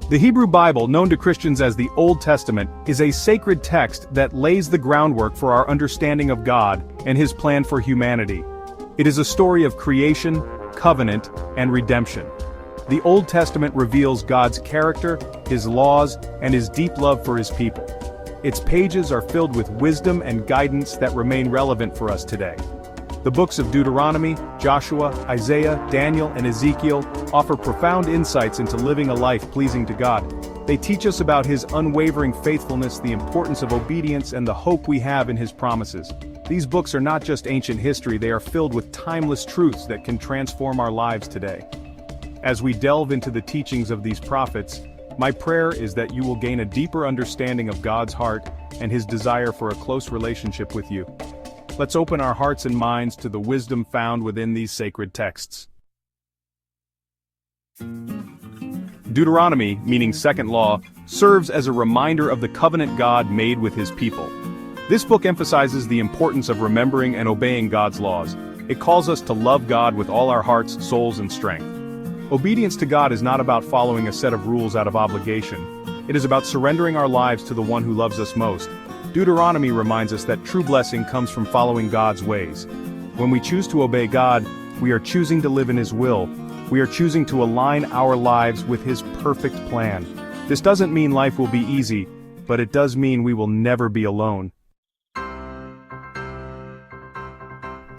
The Hebrew Bible, known to Christians as the Old Testament, is a sacred text that lays the groundwork for our understanding of God and His plan for humanity. It is a story of creation, covenant, and redemption. The Old Testament reveals God's character, His laws, and His deep love for His people. Its pages are filled with wisdom and guidance that remain relevant for us today. The books of Deuteronomy, Joshua, Isaiah, Daniel, and Ezekiel offer profound insights into living a life pleasing to God. They teach us about His unwavering faithfulness, the importance of obedience, and the hope we have in His promises. These books are not just ancient history, they are filled with timeless truths that can transform our lives today. As we delve into the teachings of these prophets, my prayer is that you will gain a deeper understanding of God's heart and His desire for a close relationship with you. Let's open our hearts and minds to the wisdom found within these sacred texts. Deuteronomy, meaning second law, serves as a reminder of the covenant God made with His people. This book emphasizes the importance of remembering and obeying God's laws. It calls us to love God with all our hearts, souls, and strength. Obedience to God is not about following a set of rules out of obligation. It is about surrendering our lives to the one who loves us most. Deuteronomy reminds us that true blessing comes from following God's ways. When we choose to obey God, we are choosing to live in His will. We are choosing to align our lives with His perfect plan. This doesn't mean life will be easy, but it does mean we will never be alone.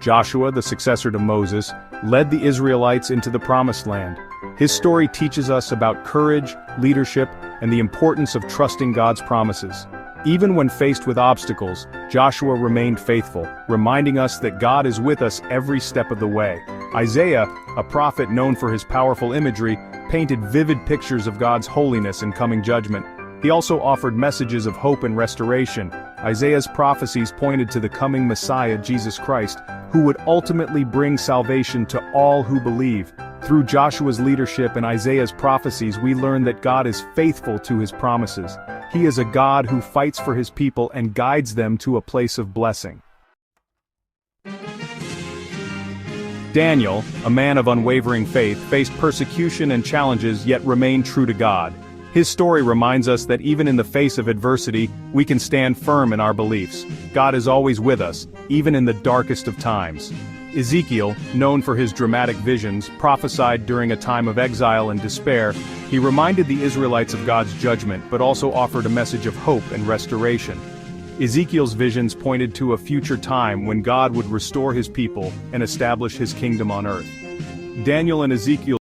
Joshua, the successor to Moses, led the Israelites into the Promised Land. His story teaches us about courage, leadership, and the importance of trusting God's promises. Even when faced with obstacles, Joshua remained faithful, reminding us that God is with us every step of the way. Isaiah, a prophet known for his powerful imagery, painted vivid pictures of God's holiness and coming judgment. He also offered messages of hope and restoration. Isaiah's prophecies pointed to the coming Messiah, Jesus Christ, who would ultimately bring salvation to all who believe. Through Joshua's leadership and Isaiah's prophecies, we learn that God is faithful to His promises. He is a God who fights for His people and guides them to a place of blessing. Daniel, a man of unwavering faith, faced persecution and challenges yet remained true to God. His story reminds us that even in the face of adversity, we can stand firm in our beliefs. God is always with us, even in the darkest of times. Ezekiel, known for his dramatic visions, prophesied during a time of exile and despair. He reminded the Israelites of God's judgment, but also offered a message of hope and restoration. Ezekiel's visions pointed to a future time when God would restore His people and establish His kingdom on earth. Daniel and Ezekiel